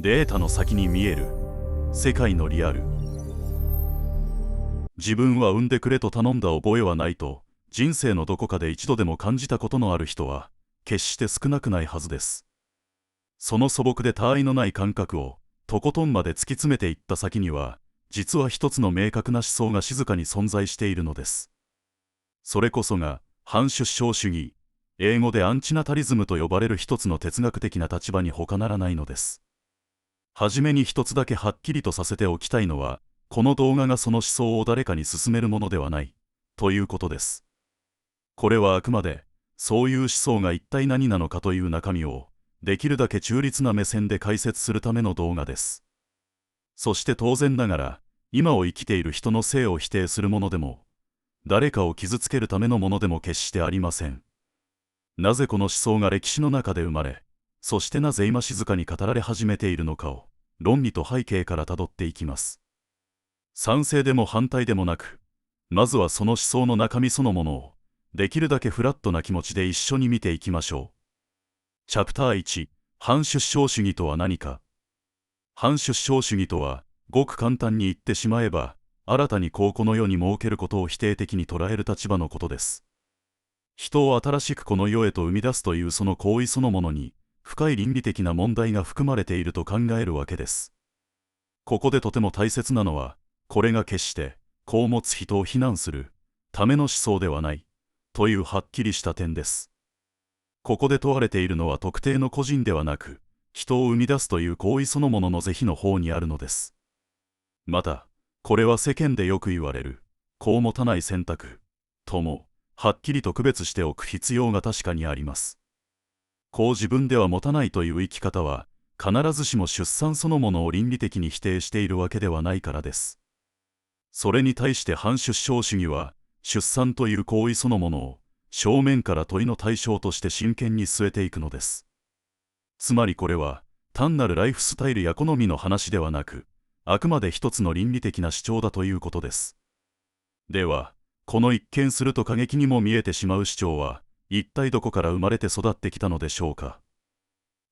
データの先に見える世界のリアル。自分は産んでくれと頼んだ覚えはないと人生のどこかで一度でも感じたことのある人は決して少なくないはずです。その素朴で他愛のない感覚をとことんまで突き詰めていった先には、実は一つの明確な思想が静かに存在しているのです。それこそが反出生主義、英語でアンチナタリズムと呼ばれる一つの哲学的な立場に他ならないのです。はじめに一つだけはっきりとさせておきたいのは、この動画がその思想を誰かに勧めるものではないということです。これはあくまでそういう思想が一体何なのかという中身をできるだけ中立な目線で解説するための動画です。そして当然ながら今を生きている人の性を否定するものでも、誰かを傷つけるためのものでも決してありません。なぜこの思想が歴史の中で生まれ、そしてなぜ今静かに語られ始めているのかを論理と背景からたどっていきます。賛成でも反対でもなく、まずはその思想の中身そのものをできるだけフラットな気持ちで一緒に見ていきましょう。チャプター1、反出生主義とは何か。反出生主義とは、ごく簡単に言ってしまえば、新たにこの世に設けることを否定的に捉える立場のことです。人を新しくこの世へと生み出すというその行為そのものに、深い倫理的な問題が含まれていると考えるわけです。ここでとても大切なのは、これが決して子を持つ人を非難するための思想ではないというはっきりした点です。ここで問われているのは特定の個人ではなく、人を生み出すという行為そのものの是非の方にあるのです。また、これは世間でよく言われる子を持たない選択ともはっきりと区別しておく必要が確かにあります。子を自分では持たないという生き方は、必ずしも出産そのものを倫理的に否定しているわけではないからです。それに対して反出生主義は、出産という行為そのものを正面から問いの対象として真剣に据えていくのです。つまりこれは、単なるライフスタイルや好みの話ではなく、あくまで一つの倫理的な主張だということです。では、この一見すると過激にも見えてしまう主張は、一体どこから生まれて育ってきたのでしょうか。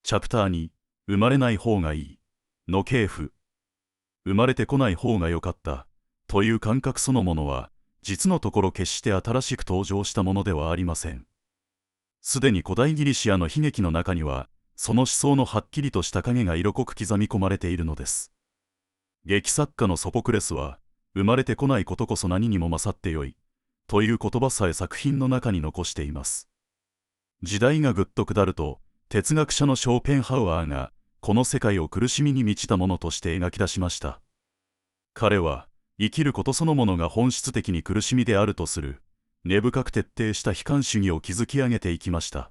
チャプター2、生まれない方がいいの系譜。生まれてこない方が良かったという感覚そのものは、実のところ決して新しく登場したものではありません。すでに古代ギリシアの悲劇の中には、その思想のはっきりとした影が色濃く刻み込まれているのです。劇作家のソポクレスは、生まれてこないことこそ何にも勝ってよいという言葉さえ作品の中に残しています。時代がぐっと下ると、哲学者のショーペンハウアーがこの世界を苦しみに満ちたものとして描き出しました。彼は生きることそのものが本質的に苦しみであるとする根深く徹底した悲観主義を築き上げていきました。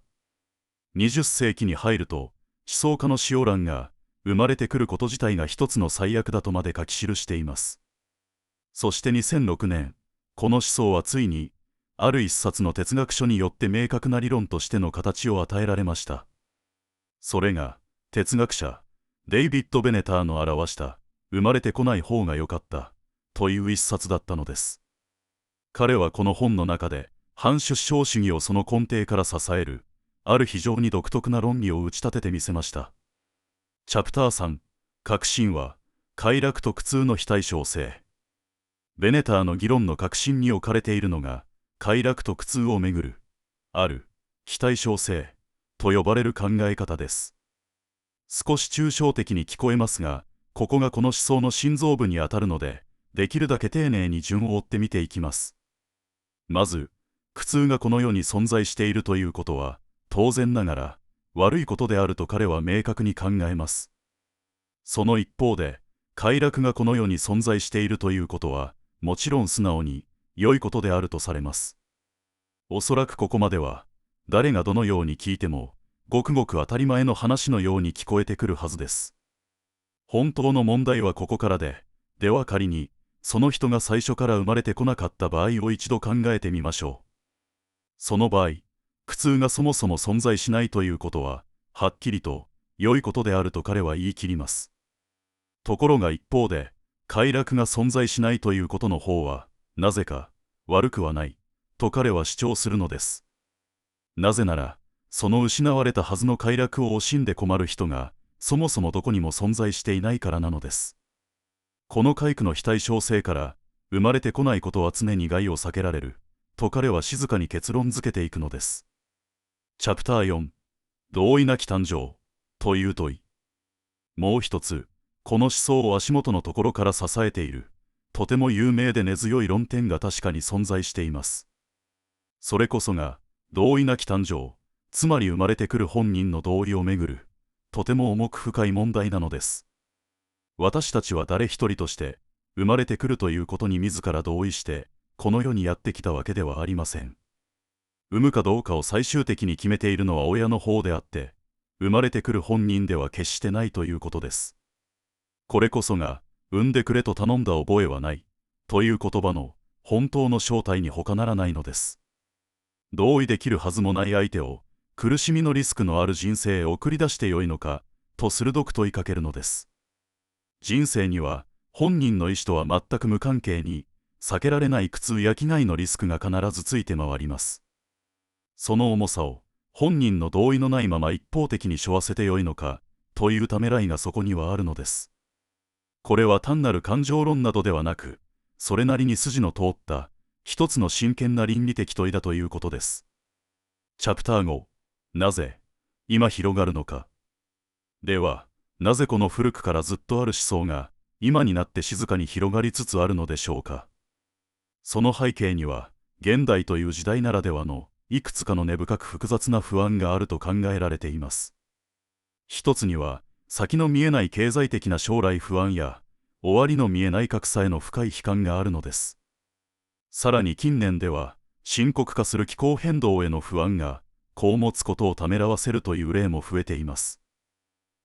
20世紀に入ると思想家のシオランが生まれてくること自体が一つの最悪だとまで書き記しています。そして2006年、この思想はついにある一冊の哲学書によって明確な理論としての形を与えられました。それが哲学者デイビッド・ベネターの表した生まれてこない方が良かったという一冊だったのです。彼はこの本の中で反出生主義をその根底から支えるある非常に独特な論理を打ち立ててみせました。チャプター3、核心は快楽と苦痛の非対称性。ベネターの議論の核心に置かれているのが快楽と苦痛をめぐるある非対称性と呼ばれる考え方です。少し抽象的に聞こえますが、ここがこの思想の心臓部にあたるので、できるだけ丁寧に順を追って見ていきます。まず、苦痛がこの世に存在しているということは、当然ながら悪いことであると彼は明確に考えます。その一方で、快楽がこの世に存在しているということは、もちろん素直に良いことであるとされます。おそらくここまでは、誰がどのように聞いても、ごくごく当たり前の話のように聞こえてくるはずです。本当の問題はここからで、では仮に、その人が最初から生まれてこなかった場合を一度考えてみましょう。その場合、苦痛がそもそも存在しないということは、はっきりと良いことであると彼は言い切ります。ところが一方で、快楽が存在しないということの方は、なぜか悪くはないと彼は主張するのです。なぜなら、その失われたはずの快楽を惜しんで困る人がそもそもどこにも存在していないからなのです。この皆苦の非対称性から、生まれてこないことは常に害を避けられる、と彼は静かに結論づけていくのです。チャプター4、同意なき誕生、という問い。もう一つ、この思想を足元のところから支えている、とても有名で根強い論点が確かに存在しています。それこそが、同意なき誕生、つまり生まれてくる本人の同意をめぐる、とても重く深い問題なのです。私たちは誰一人として、生まれてくるということに自ら同意して、この世にやってきたわけではありません。産むかどうかを最終的に決めているのは親の方であって、生まれてくる本人では決してないということです。これこそが、産んでくれと頼んだ覚えはない、という言葉の本当の正体に他ならないのです。同意できるはずもない相手を、苦しみのリスクのある人生へ送り出してよいのか、と鋭く問いかけるのです。人生には、本人の意思とは全く無関係に、避けられない苦痛や危害のリスクが必ずついて回ります。その重さを、本人の同意のないまま一方的に背負わせてよいのか、というためらいがそこにはあるのです。これは単なる感情論などではなく、それなりに筋の通った、一つの真剣な倫理的問いだということです。チャプター5、なぜ、今広がるのか。では、なぜこの古くからずっとある思想が、今になって静かに広がりつつあるのでしょうか。その背景には、現代という時代ならではの、いくつかの根深く複雑な不安があると考えられています。一つには、先の見えない経済的な将来不安や、終わりの見えない格差への深い悲観があるのです。さらに近年では、深刻化する気候変動への不安が、子を持つことをためらわせるという例も増えています。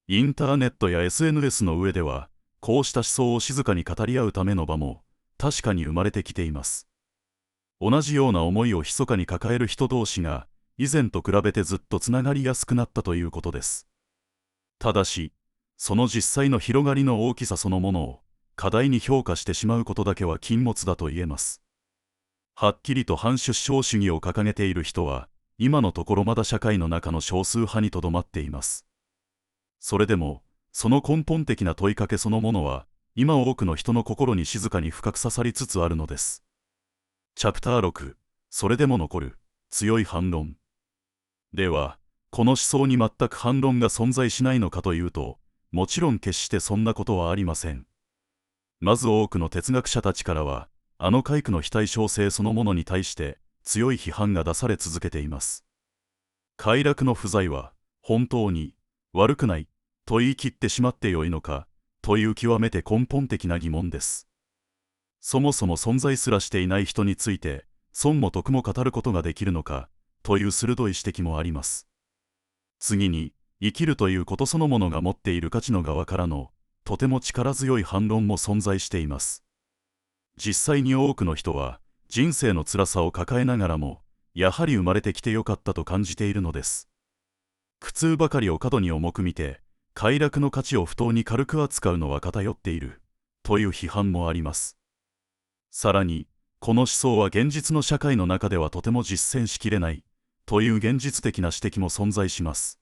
インターネットや SNS の上では、こうした思想を静かに語り合うための場も、確かに生まれてきています。同じような思いを密かに抱える人同士が、以前と比べてずっとつながりやすくなったということです。ただし、その実際の広がりの大きさそのものを、過大に評価してしまうことだけは禁物だと言えます。はっきりと反出生主義を掲げている人は、今のところまだ社会の中の少数派にとどまっています。それでも、その根本的な問いかけそのものは、今多くの人の心に静かに深く刺さりつつあるのです。チャプター6、それでも残る、強い反論。では、この思想に全く反論が存在しないのかというと、もちろん決してそんなことはありません。まず多くの哲学者たちからは、あの皆苦の非対称性そのものに対して強い批判が出され続けています。快楽の不在は本当に悪くないと言い切ってしまってよいのかという極めて根本的な疑問です。そもそも存在すらしていない人について損も得も語ることができるのかという鋭い指摘もあります。次に、生きるということそのものが持っている価値の側からのとても力強い反論も存在しています。実際に多くの人は人生の辛さを抱えながらもやはり生まれてきてよかったと感じているのです。苦痛ばかりを過度に重く見て快楽の価値を不当に軽く扱うのは偏っているという批判もあります。さらにこの思想は現実の社会の中ではとても実践しきれないという現実的な指摘も存在します。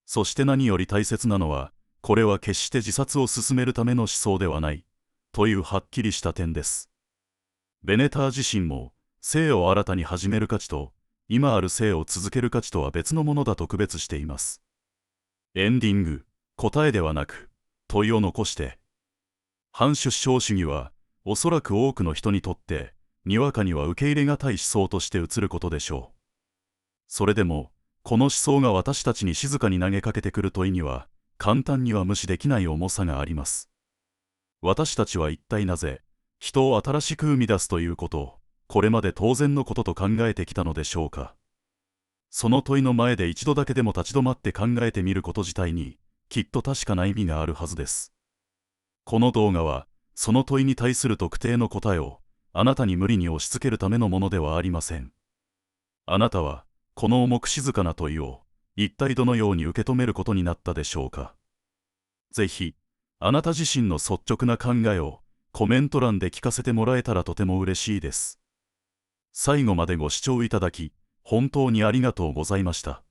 そして何より大切なのはこれは決して自殺を進めるための思想ではないというはっきりした点です。ベネター自身も生を新たに始める価値と今ある生を続ける価値とは別のものだと区別しています。エンディング、答えではなく問いを残して。反出生主義はおそらく多くの人にとってにわかには受け入れがたい思想として映ることでしょう。それでもこの思想が私たちに静かに投げかけてくる問いには簡単には無視できない重さがあります。私たちは一体なぜ人を新しく生み出すということをこれまで当然のことと考えてきたのでしょうか。その問いの前で一度だけでも立ち止まって考えてみること自体にきっと確かな意味があるはずです。この動画はその問いに対する特定の答えをあなたに無理に押し付けるためのものではありません。あなたはこの重く静かな問いを一体どのように受け止めることになったでしょうか。ぜひあなた自身の率直な考えをコメント欄で聞かせてもらえたらとても嬉しいです。最後までご視聴いただき本当にありがとうございました。